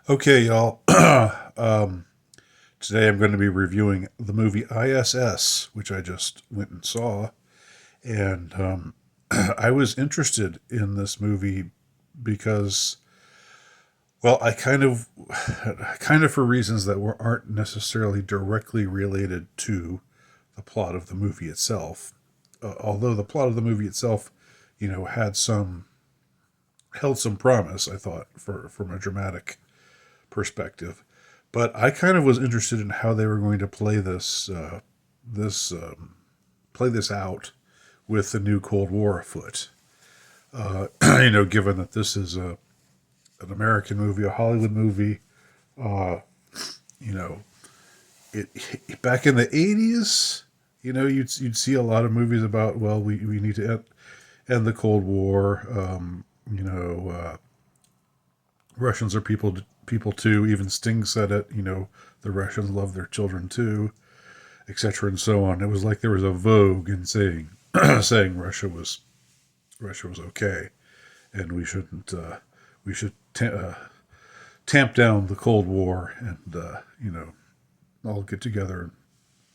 Okay, y'all. Today I'm going to be reviewing the movie ISS, which I just went and saw. And I was interested in this movie because, well, kind of for reasons that aren't necessarily directly related to the plot of the movie itself. Although the plot of the movie itself, had held some promise, I thought, from a dramatic perspective. But I kind of was interested in how they were going to this play this out with the new Cold War afoot. Given that this is an American movie, a Hollywood movie, uh, you know, back in the '80s, you'd see a lot of movies about, well, we need to end the Cold War. Russians are people too. Even Sting said it. The Russians love their children too, etc. and so on. It was like there was a vogue in saying saying Russia was okay, and we should tamp down the Cold War and all get together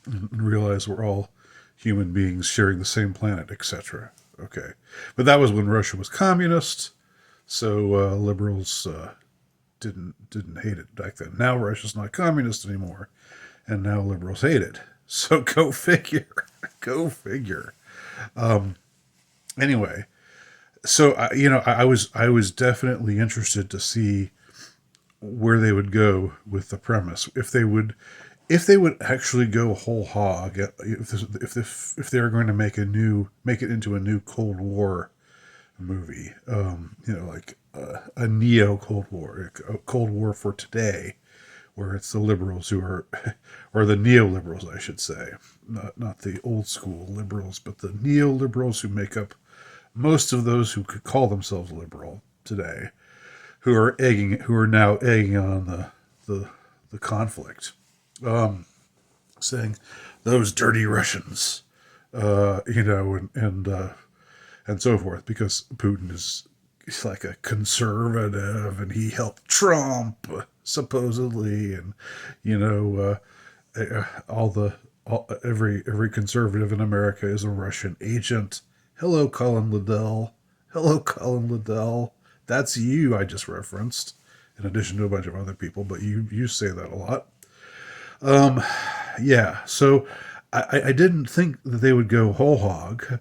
and realize we're all human beings sharing the same planet, etc. Okay, but that was when Russia was communist, so liberals didn't hate it back then. Now Russia's not communist anymore, and now liberals hate it. So go figure. Go figure. Anyway, so I was definitely interested to see where they would go with the premise. If they would actually go whole hog, if they were going to make it into a new Cold War movie, like a neo Cold War, a Cold War for today, where it's the liberals who are, or the neoliberals, I should say, not the old school liberals, but the neoliberals who make up most of those who could call themselves liberal today, who are now egging on the conflict, saying those dirty Russians, and so forth, because Putin is he's like a conservative and he helped Trump supposedly, and all the every conservative in America is a Russian agent. Hello, Colin Liddell. Hello, Colin Liddell. That's you I just referenced, in addition to a bunch of other people, but you say that a lot. Yeah, so I didn't think that they would go whole hog,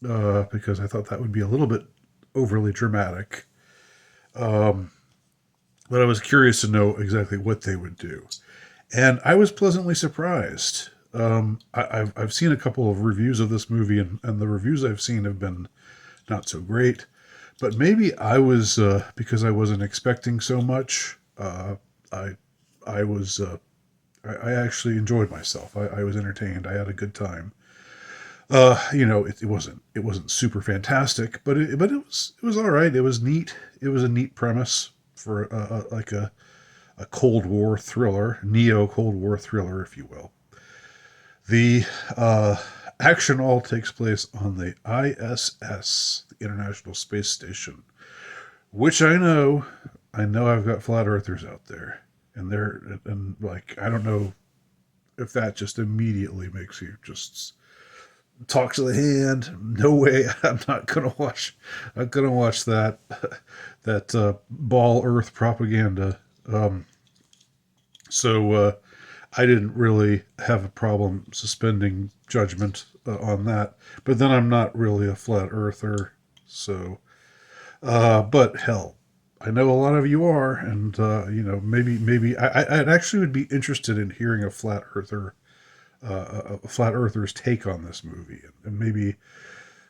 because I thought that would be a little bit overly dramatic. But I was curious to know exactly what they would do, and I was pleasantly surprised. I've seen a couple of reviews of this movie, and the reviews I've seen have been not so great. But maybe I was, because I wasn't expecting so much. I I was I actually enjoyed myself. I was entertained. I had a good time. It wasn't super fantastic, but it was all right. It was neat. It was a neat premise for like a Cold War thriller, neo Cold War thriller, if you will. The action all takes place on the ISS, the International Space Station, which I know I've got flat earthers out there, and like I don't know if that just immediately makes you just talk to the hand. No way, I'm gonna watch that ball Earth propaganda. So I didn't really have a problem suspending judgment on that. But then I'm not really a flat earther, so. But hell, I know a lot of you are, and maybe I actually would be interested in hearing a flat earther's take on this movie, and maybe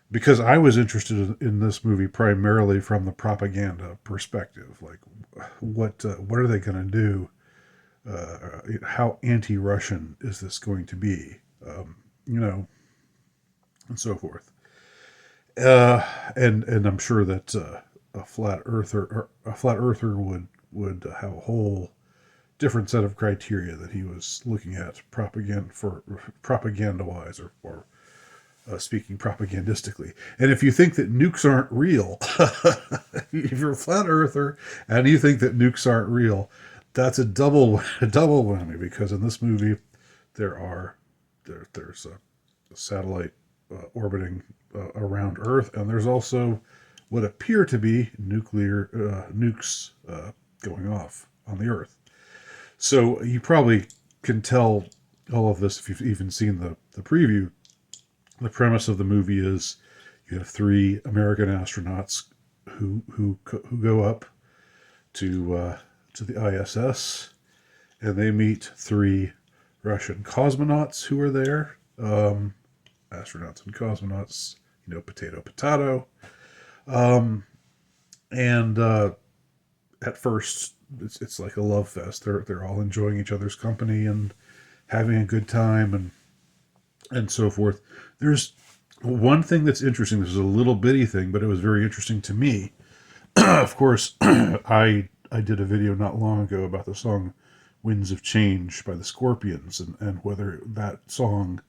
because I was interested in this movie primarily from the propaganda perspective, like what are they going to do? How anti-Russian is this going to be? You know, and so forth. And I'm sure that a flat earther would have a whole different set of criteria that he was looking at propaganda wise, or speaking propagandistically. And if you think that nukes aren't real, if you're a flat earther and you think that nukes aren't real, that's a double whammy, because in this movie there's a satellite orbiting around Earth, and there's also what appear to be nuclear nukes going off on the Earth. So you probably can tell all of this if you've even seen the preview. The premise of the movie is you have three American astronauts who go up to the ISS, and they meet three Russian cosmonauts who are there. Astronauts and cosmonauts, potato potato. And at first, it's like a love fest. They're all enjoying each other's company and having a good time and so forth. There's one thing that's interesting. This is a little bitty thing, but it was very interesting to me. Of course, I did a video not long ago about the song "Winds of Change" by the Scorpions, and whether that song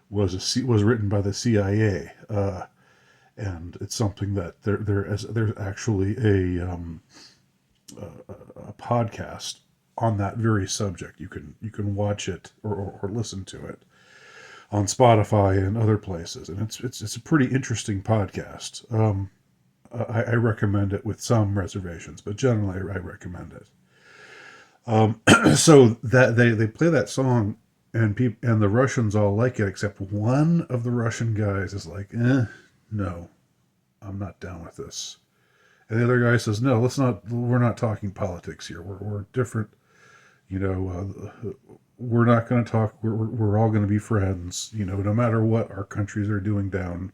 was written by the CIA. And it's something that there's actually a podcast on that very subject. You can watch it or listen to it on Spotify and other places, and it's a pretty interesting podcast. I recommend it with some reservations, but generally I recommend it. So that they play that song, and the Russians all like it, except one of the Russian guys is like, no, I'm not down with this. And the other guy says, no, we're not talking politics here. We're different. We're not going to talk. We're all going to be friends. No matter what our countries are doing down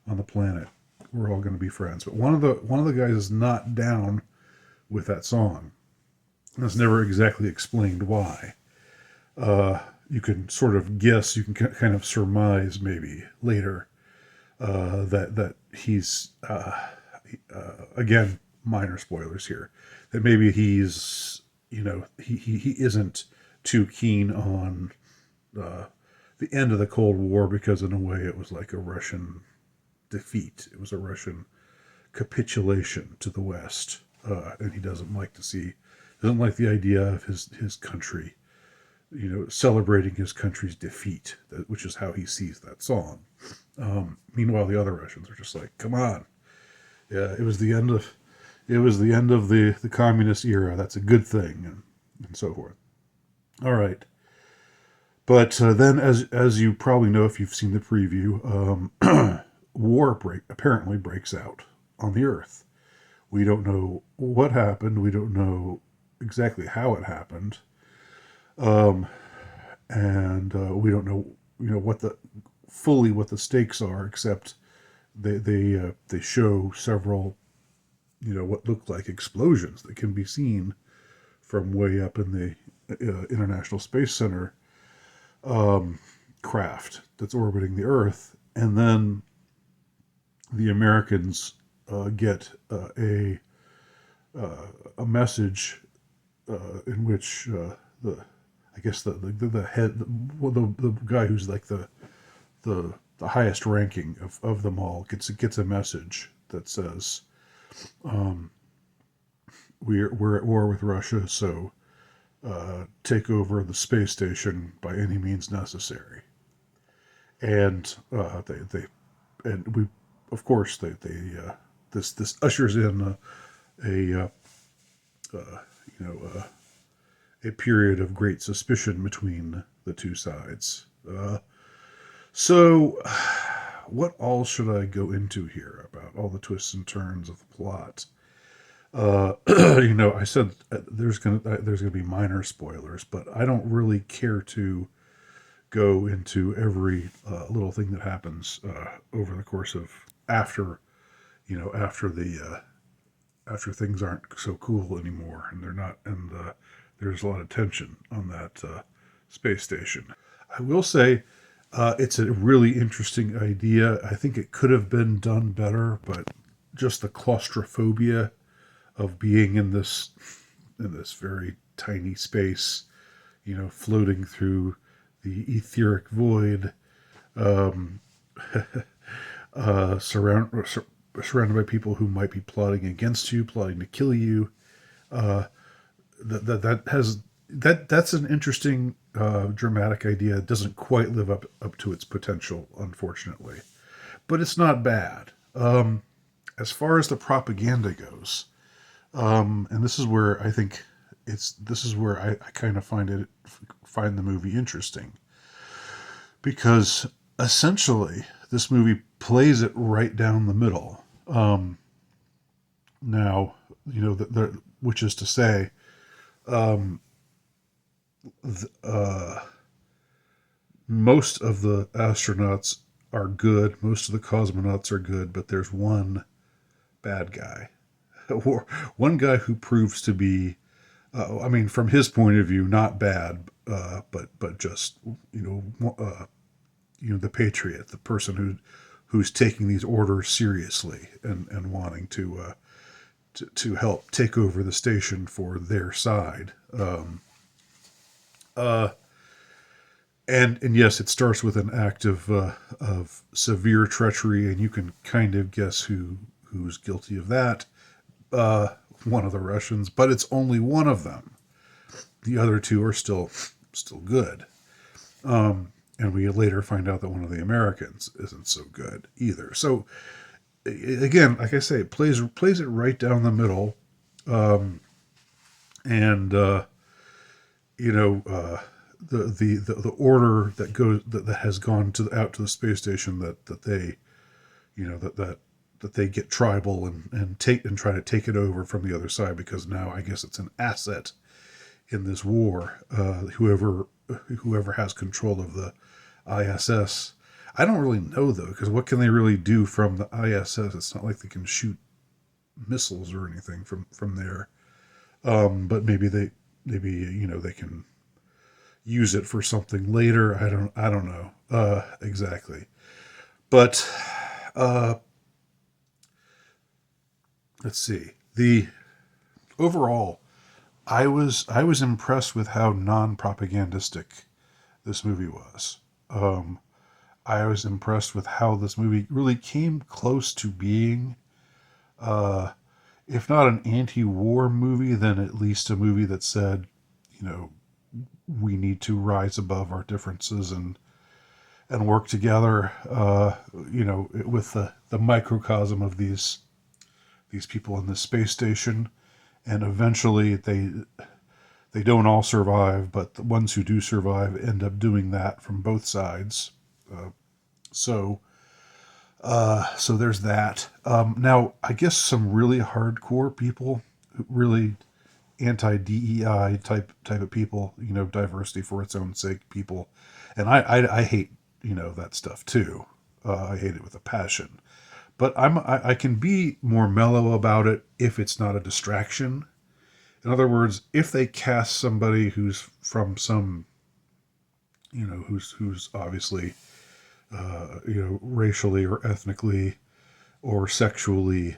on the planet, we're all going to be friends. But one of the guys is not down with that song. And it's never exactly explained why. You can sort of guess. You can kind of surmise maybe later that he's again, minor spoilers here, that maybe he's he isn't too keen on the end of the Cold War, because in a way it was like a Russian defeat. It was a Russian capitulation to the West, and he doesn't like the idea of his country, celebrating his country's defeat, which is how he sees that song. Meanwhile, the other Russians are just like, come on, yeah, it was the end of the communist era. That's a good thing, and so forth. All right. But then, as you probably know if you've seen the preview, war apparently breaks out on the Earth. We don't know what happened. We don't know exactly how it happened, and we don't know what the stakes are. Except they show several what look like explosions that can be seen from way up in the International Space Center craft that's orbiting the Earth, and then the Americans get a message in which the head, the guy who's like the highest ranking of them all gets a message that says, we're at war with Russia, so take over the space station by any means necessary. And they and we, of course, this ushers in a period of great suspicion between the two sides. So, what all should I go into here about all the twists and turns of the plot? I said there's gonna be minor spoilers, but I don't really care to go into every little thing that happens over the course of after after things aren't so cool anymore, and they're not, and there's a lot of tension on that space station. I will say it's a really interesting idea. I think it could have been done better, but just the claustrophobia of being in this very tiny space, floating through the etheric void, uh, surround, sur- surrounded by people who might be plotting against you, plotting to kill you. Uh, that's an interesting dramatic idea. It doesn't quite live up to its potential, unfortunately, but it's not bad. As far as the propaganda goes, and this is where I think this is where I kind of find the movie interesting, because essentially this movie plays it right down the middle. Now, which is to say, most of the astronauts are good, most of the cosmonauts are good, but there's one bad guy, or one guy who proves to be, I mean, from his point of view, not bad, but just the patriot, the person who's taking these orders seriously and wanting to help take over the station for their side. Uh, and yes, it starts with an act of severe treachery, and you can kind of guess who's guilty of that. Uh, One of the Russians, but it's only one of them. The other two are still good. And we later find out that one of the Americans isn't so good either. So again, like I say, it plays it right down the middle, and you know the order that has gone out to the space station, that they that they get tribal and try to take it over from the other side, because now I guess it's an asset in this war. Whoever has control of the ISS. I don't really know though, because what can they really do from the ISS? It's not like they can shoot missiles or anything from there. But maybe they can use it for something later. I don't know exactly. But uh, let's see. The overall, I was impressed with how non-propagandistic this movie was. Um, I was impressed with how this movie really came close to being, uh, if not an anti-war movie, then at least a movie that said, you know, we need to rise above our differences and work together. With the microcosm of these people in this space station, and eventually they don't all survive, but the ones who do survive end up doing that from both sides. Uh, so so there's that. Now, I guess some really hardcore people, really anti DEI type of people, diversity for its own sake people, and I hate that stuff too. I hate it with a passion. But I can be more mellow about it if it's not a distraction. In other words, if they cast somebody who's from some, who's obviously, racially or ethnically or sexually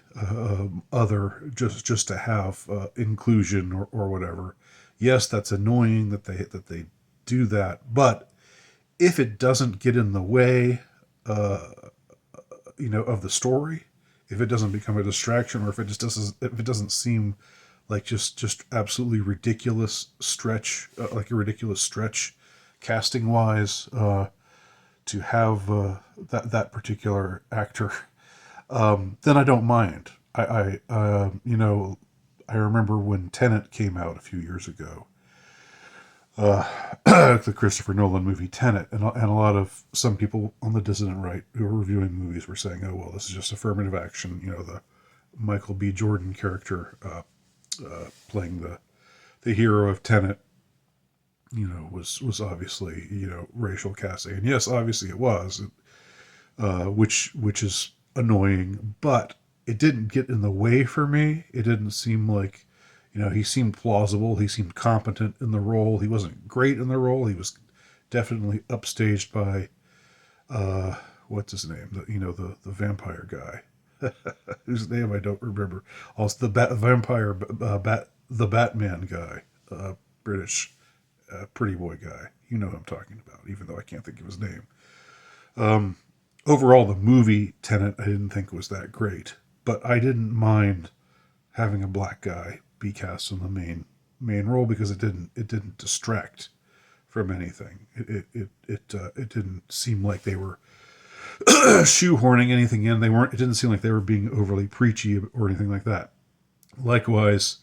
other, just to have inclusion or whatever. Yes, that's annoying that they do that, but if it doesn't get in the way, uh, of the story, if it doesn't become a distraction, or if it doesn't seem like just absolutely ridiculous stretch, like a ridiculous stretch, casting wise, to have that particular actor, then I don't mind. I remember when Tenet came out a few years ago, the Christopher Nolan movie Tenet, and a lot of some people on the dissident right who were reviewing movies were saying, "Oh well, this is just affirmative action." The Michael B. Jordan character playing the hero of Tenet, was obviously racial casting, and yes, obviously it was, which is annoying, but it didn't get in the way for me. It didn't seem like, he seemed plausible. He seemed competent in the role. He wasn't great in the role. He was definitely upstaged by what's his name? The vampire guy, whose name I don't remember. Also, vampire the Batman guy, British pretty boy guy. You know who I'm talking about, even though I can't think of his name. overall, the movie Tenet I didn't think was that great, but I didn't mind having a black guy be cast in the main role because it didn't distract from anything. It didn't seem like they were shoehorning anything in. They weren't. It didn't seem like they were being overly preachy or anything like that. Likewise,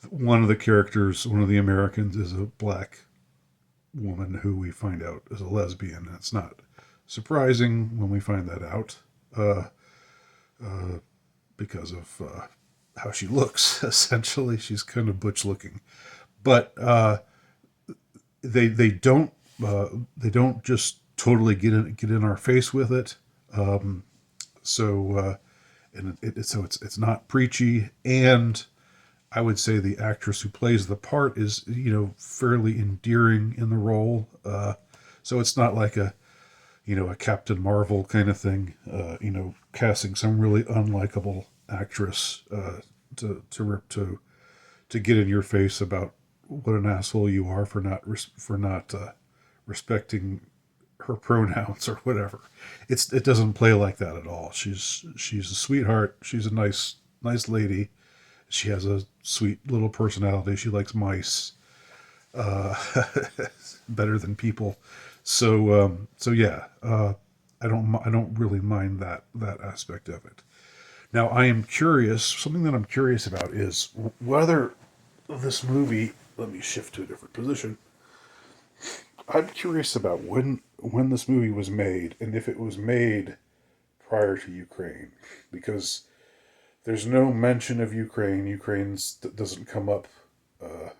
one of the characters, one of the Americans, is a black woman who we find out is a lesbian. It's not surprising when we find that out uh, because of how she looks. Essentially, she's kind of butch looking, but they don't just totally get in our face with it. So and so it's not preachy, and I would say the actress who plays the part is fairly endearing in the role. So it's not like a Captain Marvel kind of thing. Casting some really unlikable actress to get in your face about what an asshole you are for not respecting her pronouns or whatever. It doesn't play like that at all. She's a sweetheart. She's a nice lady. She has a sweet little personality. She likes mice uh, better than people. So yeah, I don't really mind that aspect of it. Now I am curious. Something that I'm curious about is whether this movie. Let me shift to a different position. I'm curious about when this movie was made and if it was made prior to Ukraine, because there's no mention of Ukraine. Doesn't come up. Uh,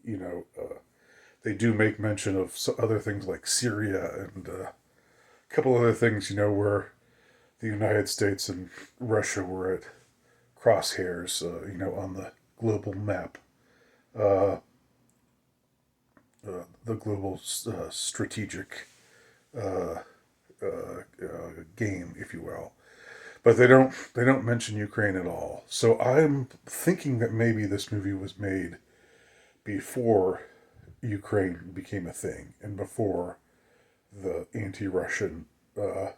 you know, they do make mention of other things like Syria and a couple other things. Where the United States and Russia were at crosshairs. On the global map, uh, the global strategic uh, game, if you will. But they don't mention Ukraine at all. So I'm thinking that maybe this movie was made before Ukraine became a thing and before the anti-Russian uh,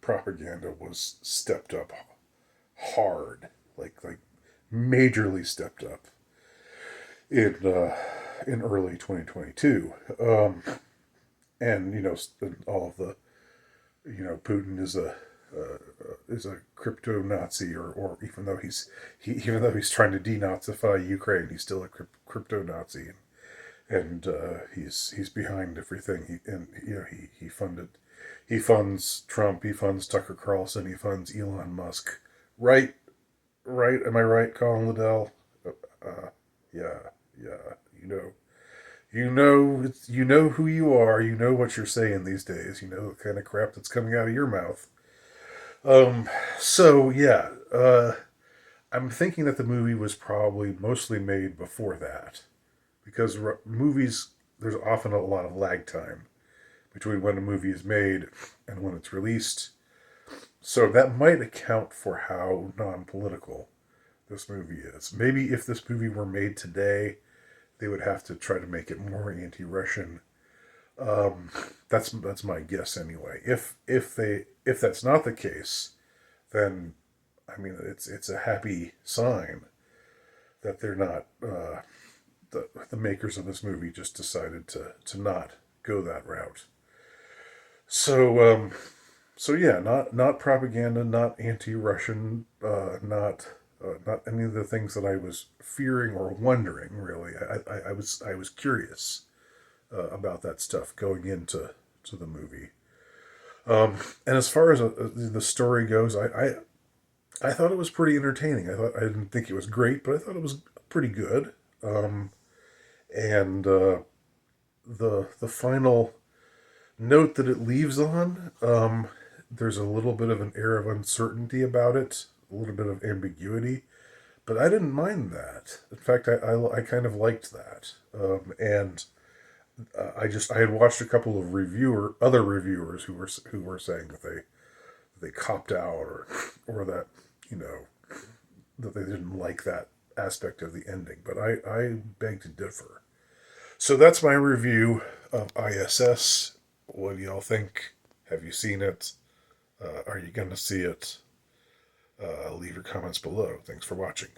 propaganda was stepped up hard, like majorly stepped up in early 2022. And all of the Putin is a crypto Nazi, or even though he's trying to denazify Ukraine, he's still a crypto Nazi, and he's behind everything. He funds Trump, he funds Tucker Carlson, he funds Elon Musk. Right, right. Am I right, Colin Liddell? Uh, yeah, yeah. You know who you are. You know what you're saying these days. You know the kind of crap that's coming out of your mouth. Um, so yeah, I'm thinking that the movie was probably mostly made before that, because movies, there's often a lot of lag time between when a movie is made and when it's released. So that might account for how non-political this movie is. Maybe if this movie were made today, they would have to try to make it more anti-Russian. Um, that's my guess anyway. If that's not the case, then I mean it's a happy sign that they're not the makers of this movie just decided to not go that route. So so yeah, not propaganda, not anti-Russian, not any of the things that I was fearing or wondering. Really, I was curious about that stuff going into the movie. And as far as the story goes, I thought it was pretty entertaining. I didn't think it was great, but I thought it was pretty good. Um, and the final note that it leaves on, there's a little bit of an air of uncertainty about it, a little bit of ambiguity, but I didn't mind that. In fact, I kind of liked that. And I had watched a couple of other reviewers who were saying that they copped out, or that you know that they didn't like that aspect of the ending, but I beg to differ. So that's my review of ISS. What do y'all think? Have you seen it? Are you going to see it? Leave your comments below. Thanks for watching.